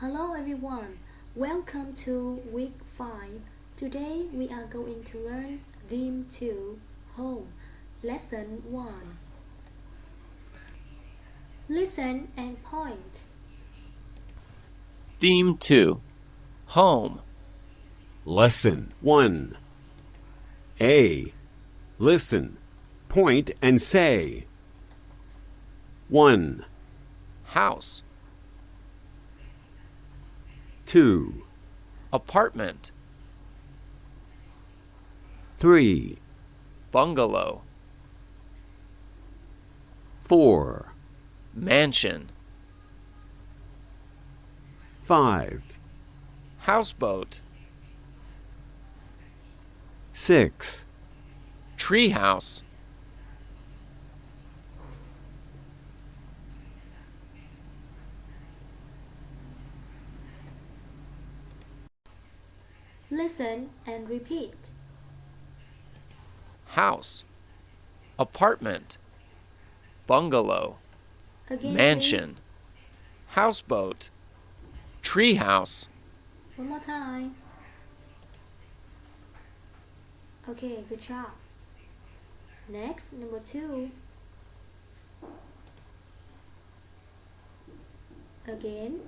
Hello everyone, welcome to week 5. Today we are going to learn theme 2, home, lesson 1. Listen and point. Theme 2, home. Lesson 1. A. Listen, point and say. 1, House. 2, Apartment. 3, Bungalow. 4, Mansion. 5, Houseboat. 6, Treehouse. Listen and repeat. House. Apartment. Bungalow. Again, Mansion. Houseboat. Treehouse. please. One more time. Okay, good job. Next, number 2. Again.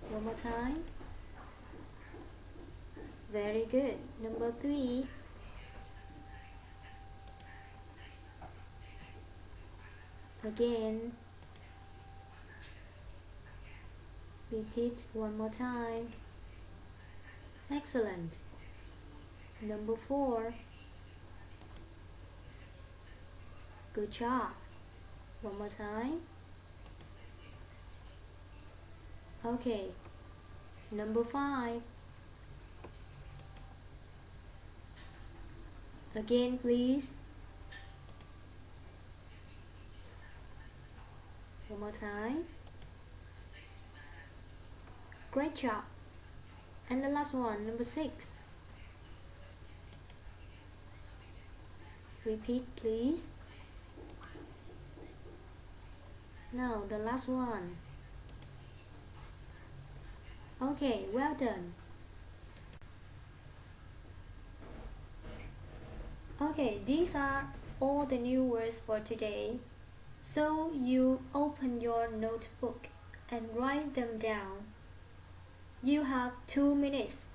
One more time. Very good. Number 3. Again. Repeat one more time. Excellent. Number 4. Good job. One more time. Okay. Number 5. Again, please. One more time. Great job. And the last one, number 6. Repeat, please. Now, the last one. Okay, well done. Okay, these are all the new words for today. So you open your notebook and write them down. You have 2 minutes.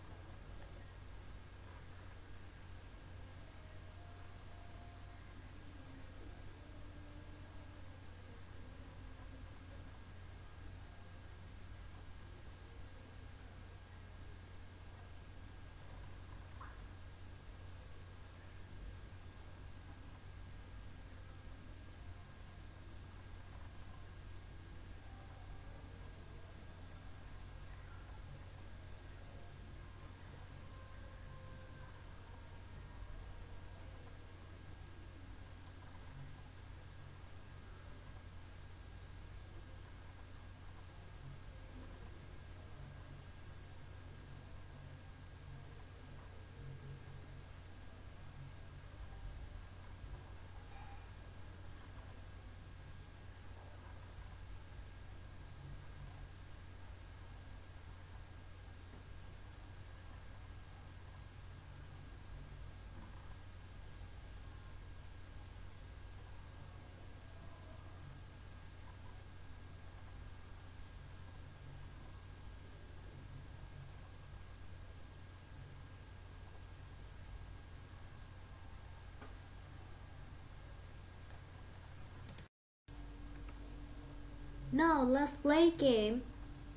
Now let's play a game.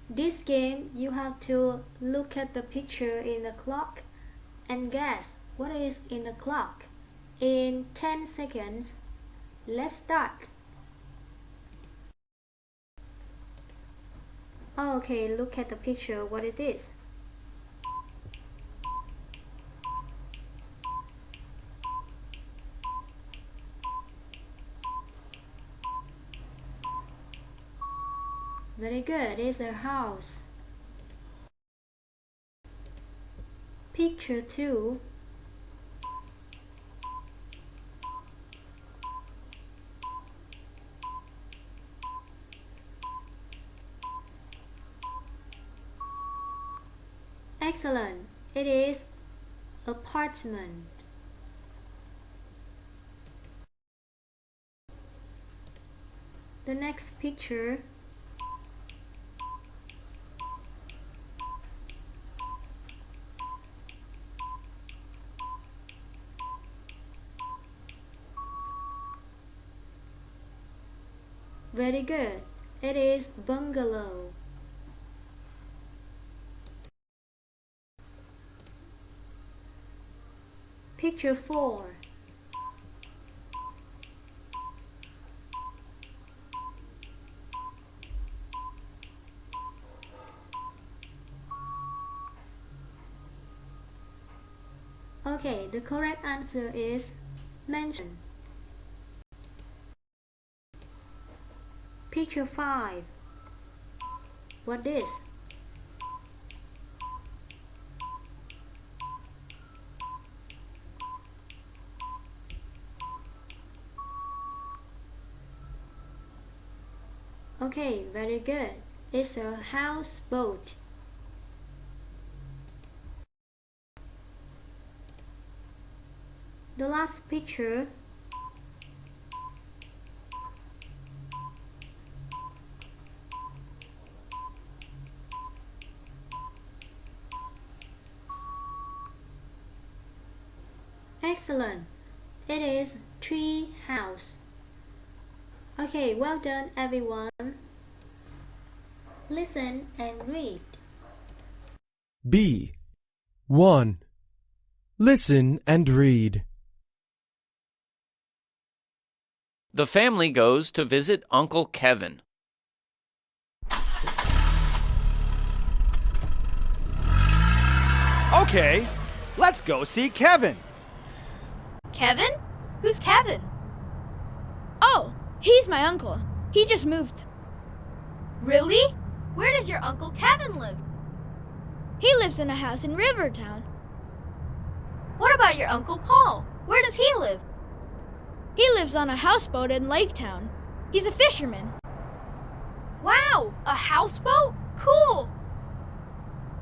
This game you have to look at the picture in the clock and guess what is in the clock in 10 seconds. Let's start. Okay, look at the picture, what it is. Very good, it's a house. Picture 2. Excellent. It is apartment. The next picture. Very good. It is bungalow. Picture 4. Okay, the correct answer is mansion. Picture 5. What is? Okay, very good. It's a houseboat. The last picture. Excellent. It is tree house. Okay, well done everyone. Listen and read. B. 1. Listen and read. The family goes to visit Uncle Kevin. Okay, let's go see Kevin. Kevin? Who's Kevin? Oh, he's my uncle. He just moved. Really? Where does your Uncle Kevin live? He lives in a house in Rivertown. What about your Uncle Paul? Where does he live? He lives on a houseboat in Laketown. He's a fisherman. Wow, a houseboat? Cool.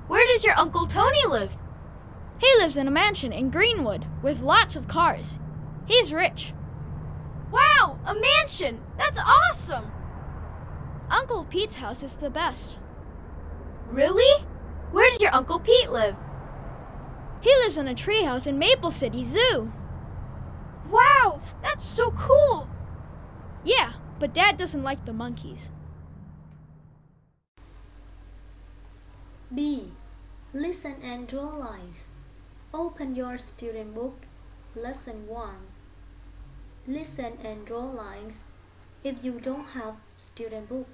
Where does your Uncle Tony live? He lives in a mansion in Greenwood with lots of cars. He's rich. Wow, a mansion! That's awesome! Uncle Pete's house is the best. Really? Where does your Uncle Pete live? He lives in a treehouse in Maple City Zoo. Wow, that's so cool! Yeah, but Dad doesn't like the monkeys. B. Listen and draw lines. Open your student book, lesson 1. Listen and draw lines. If you don't have student book,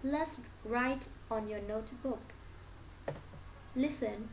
let's write on your notebook. Listen.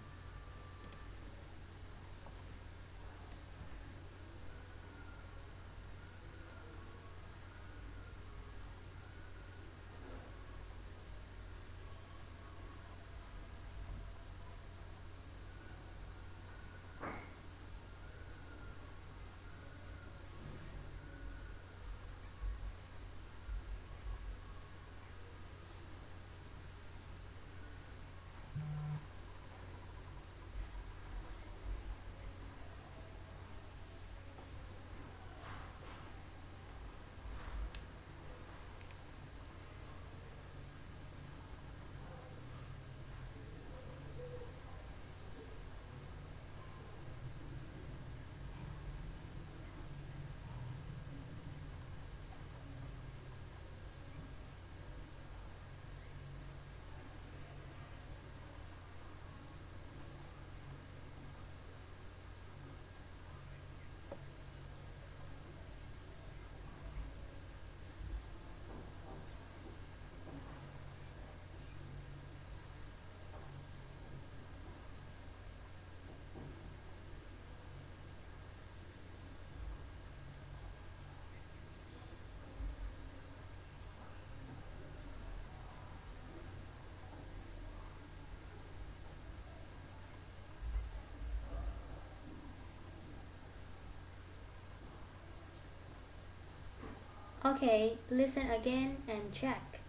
Okay, listen again and check.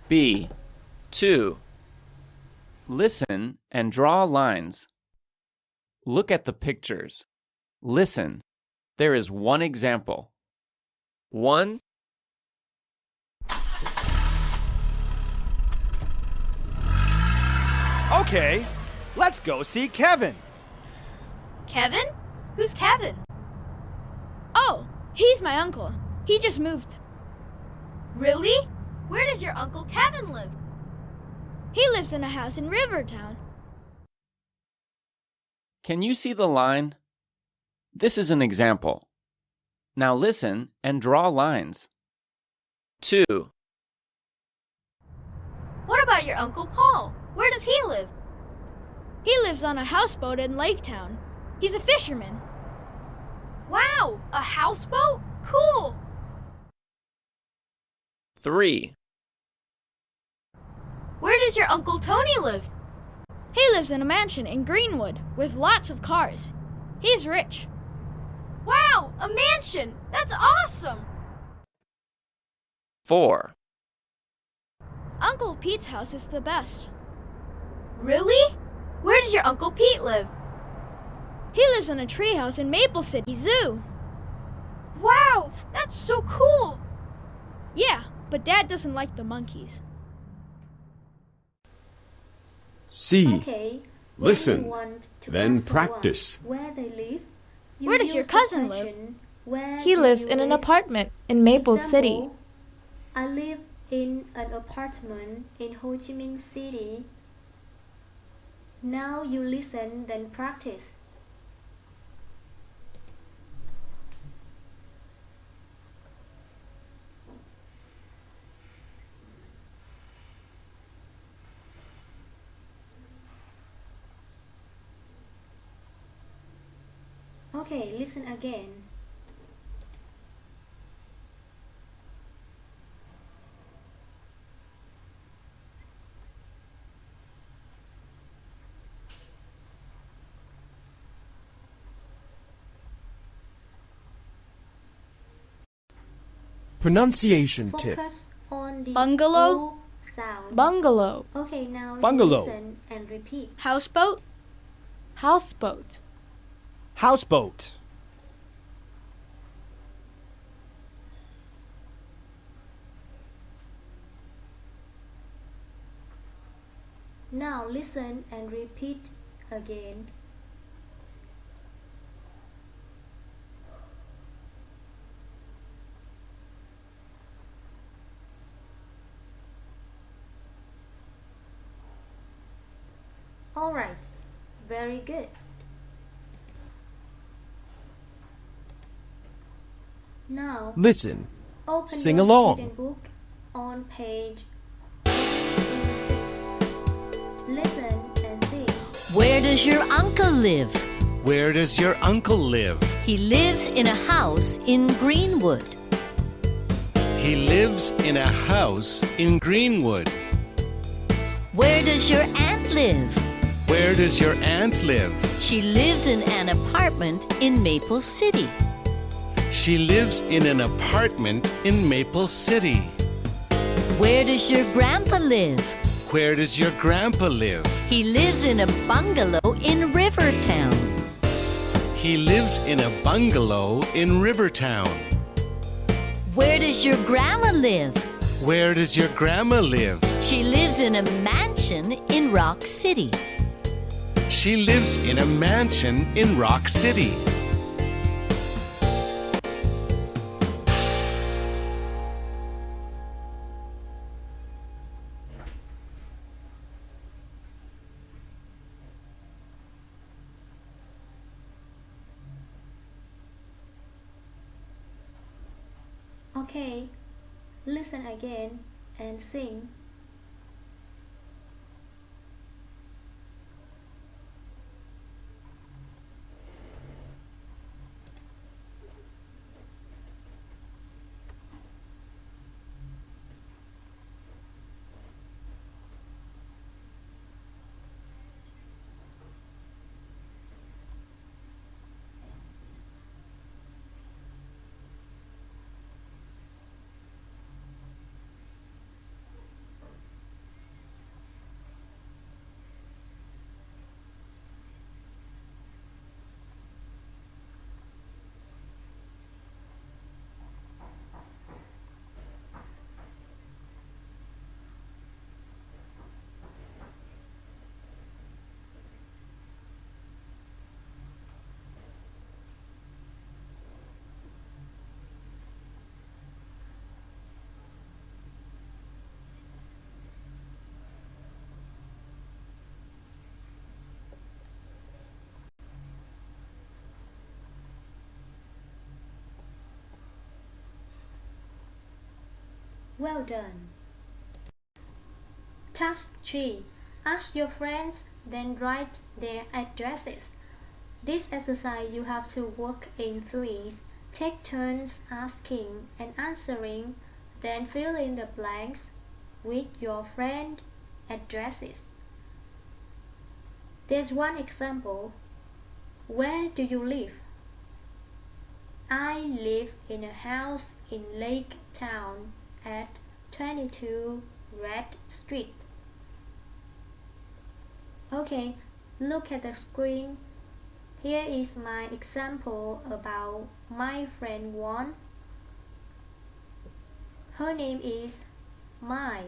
B. 2. Listen and draw lines. Look at the pictures. Listen. There is one example. 1. Okay, let's go see Kevin. Kevin? Who's Kevin? Oh, he's my uncle. He just moved. Really? Where does your Uncle Kevin live? He lives in a house in Rivertown. Can you see the line? This is an example. Now listen and draw lines. 2. What about your Uncle Paul? Where does he live? He lives on a houseboat in Lake Town. He's a fisherman. Wow, a houseboat? Cool! 3. Where does your Uncle Tony live? He lives in a mansion in Greenwood with lots of cars. He's rich. Wow, a mansion! That's awesome! 4. Uncle Pete's house is the best. Really? Where does your Uncle Pete live? He lives in a treehouse in Maple City Zoo. Wow, that's so cool! Yeah, but Dad doesn't like the monkeys. C. Okay. Listen, when you want to then ask practice. someone where they live, you Where does your use the cousin live? question, where He do lives you in an live? apartment in Maple City. Example, I live in an apartment in Ho Chi Minh City. Now you listen, then practice. Okay, listen again. Pronunciation tip. Focus on the Bungalow? O sound. Bungalow. Okay, now Bungalow. you listen and repeat. Houseboat? Houseboat. Houseboat. Now listen and repeat again. Alright, very good. Now Listen. open Sing your along. student book on page 6. Listen and see. Where does your uncle live? Where does your uncle live? He lives in a house in Greenwood. He lives in a house in Greenwood. Where does your aunt live? Where does your aunt live? She lives in an apartment in Maple City. She lives in an apartment in Maple City. Where does your grandpa live? Where does your grandpa live? He lives in a bungalow in Rivertown. He lives in a bungalow in Rivertown. Where does your grandma live? Where does your grandma live? She lives in a mansion in Rock City. She lives in a mansion in Rock City. Okay, listen again and sing. Well done. Task 3. Ask your friends, then write their addresses. This exercise you have to work in threes. Take turns asking and answering, then fill in the blanks with your friend addresses. There's one example. Where do you live? I live in a house in Lake Town at 22 Red Street. Okay, look at the screen. Here is my example about my friend 1. Her name is Mai.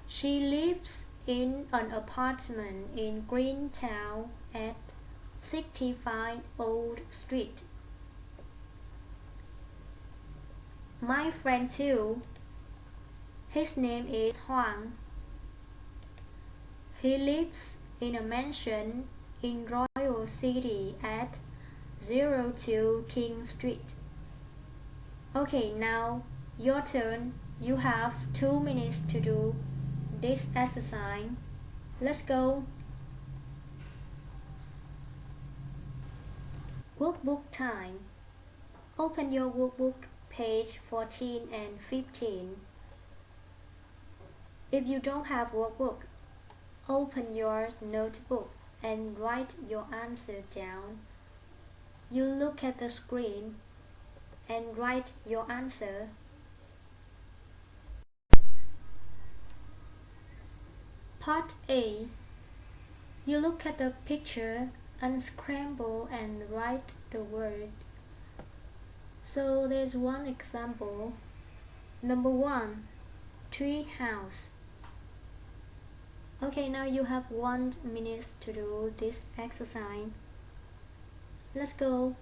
She lives in an apartment in Greentown at 65 Old Street. My friend 2, his name is Huang. He lives in a mansion in Royal City at 02 King Street. Okay, now your turn. You have 2 minutes to do this exercise. Let's go. Workbook time. Open your workbook, page 14 and 15. If you don't have workbook, open your notebook and write your answer down. You look at the screen and write your answer. Part A. You look at the picture, unscramble and write the word. So there's one example. Number 1, tree house. Okay, now you have 1 minute to do this exercise. Let's go.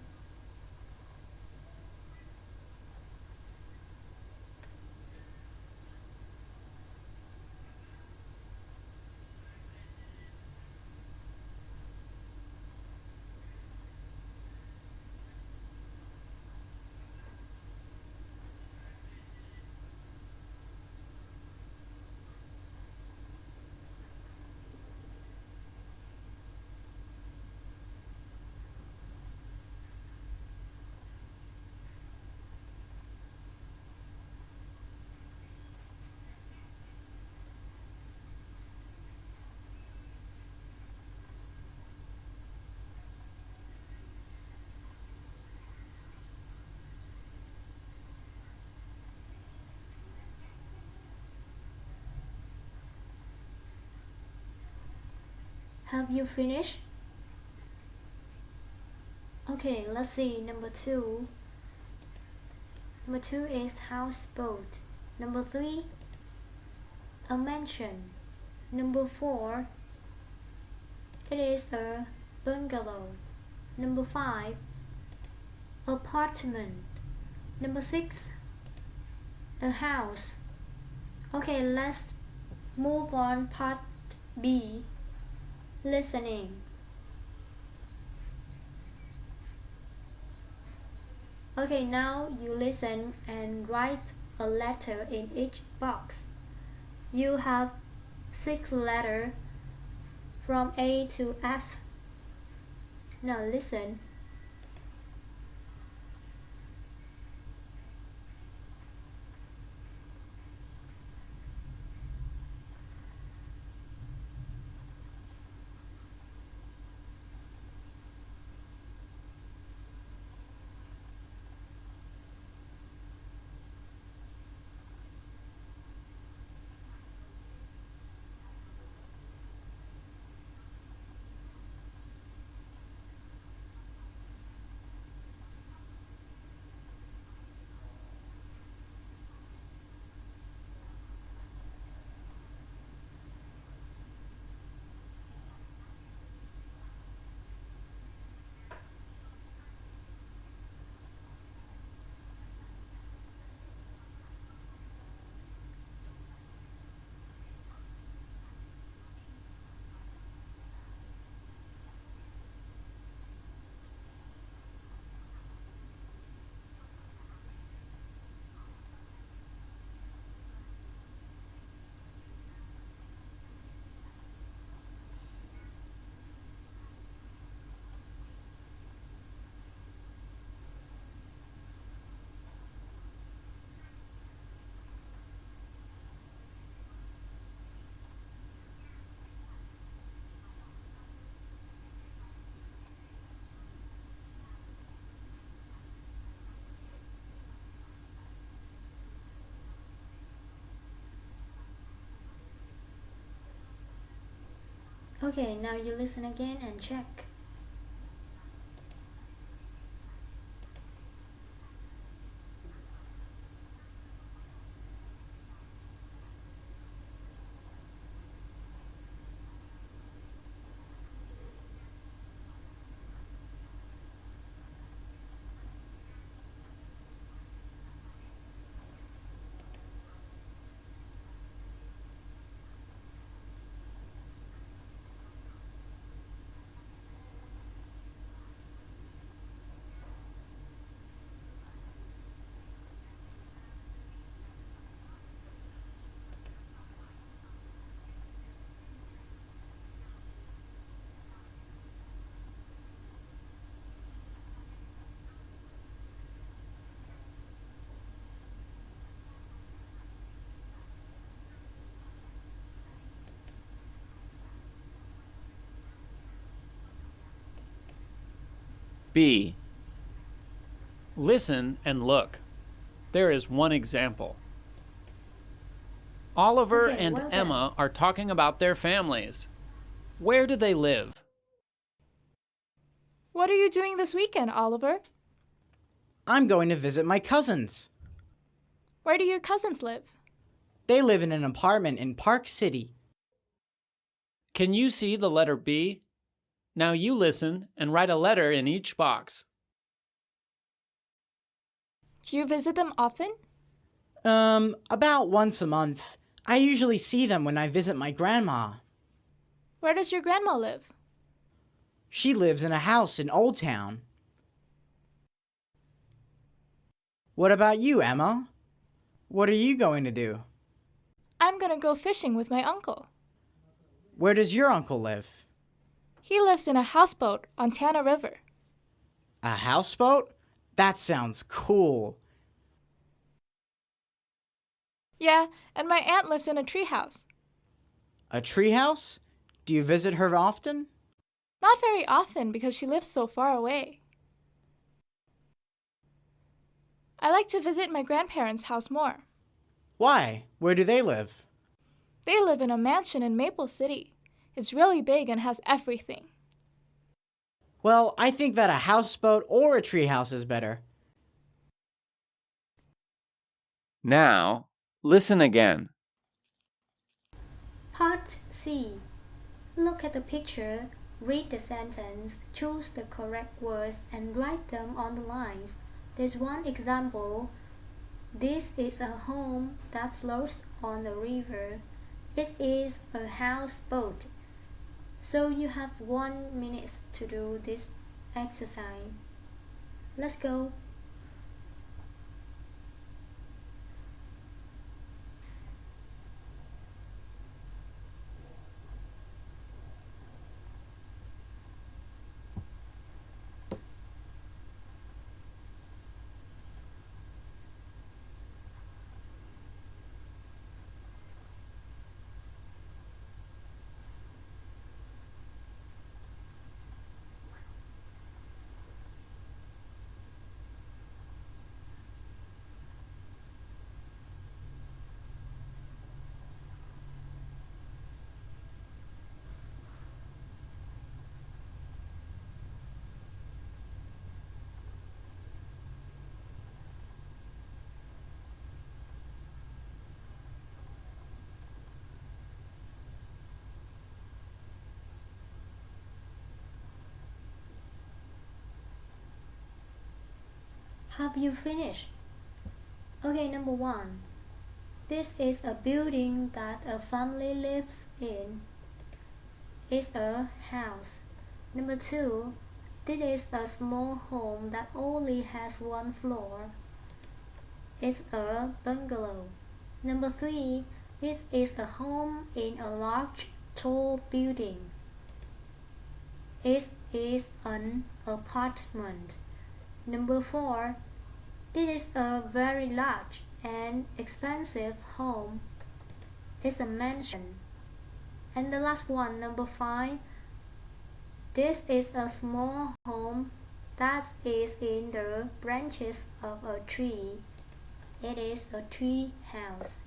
Have you finished? Okay, let's see. Number 2. Number 2 is houseboat. Number 3, a mansion. Number 4, it is a bungalow. Number 5, apartment. Number 6, a house. Okay, let's move on. Part B, listening. Okay, now you listen and write a letter in each box. You have 6 letters from A to F. Now listen. Okay, now you listen again and check. B. Listen and look. There is one example. Oliver Okay, and well done. Emma are talking about their families. Where do they live? What are you doing this weekend, Oliver? I'm going to visit my cousins. Where do your cousins live? They live in an apartment in Park City. Can you see the letter B? Now you listen and write a letter in each box. Do you visit them often? About once a month. I usually see them when I visit my grandma. Where does your grandma live? She lives in a house in Old Town. What about you, Emma? What are you going to do? I'm gonna go fishing with my uncle. Where does your uncle live? He lives in a houseboat on Tana River. A houseboat? That sounds cool. Yeah, and my aunt lives in a treehouse. A treehouse? Do you visit her often? Not very often because she lives so far away. I like to visit my grandparents' house more. Why? Where do they live? They live in a mansion in Maple City. It's really big and has everything. Well, I think that a houseboat or a treehouse is better. Now, listen again. Part C. Look at the picture, read the sentence, choose the correct words and write them on the lines. There's one example. This is a home that floats on the river. It is a houseboat. So you have 1 minute to do this exercise. Let's go. Have you finished? Okay, number 1. This is a building that a family lives in. It's a house. Number 2. This is a small home that only has 1 floor. It's a bungalow. Number 3. This is a home in a large, tall building. It is an apartment. Number 4. This is a very large and expensive home. It's a mansion. And the last one, number 5. This is a small home that is in the branches of a tree. It is a tree house.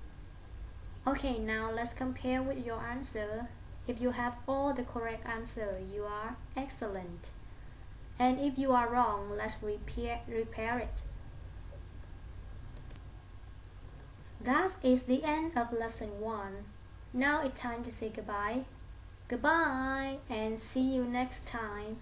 Okay, now let's compare with your answer. If you have all the correct answer, you are excellent. And if you are wrong, let's repair it. That is the end of lesson 1. Now it's time to say goodbye. Goodbye and see you next time.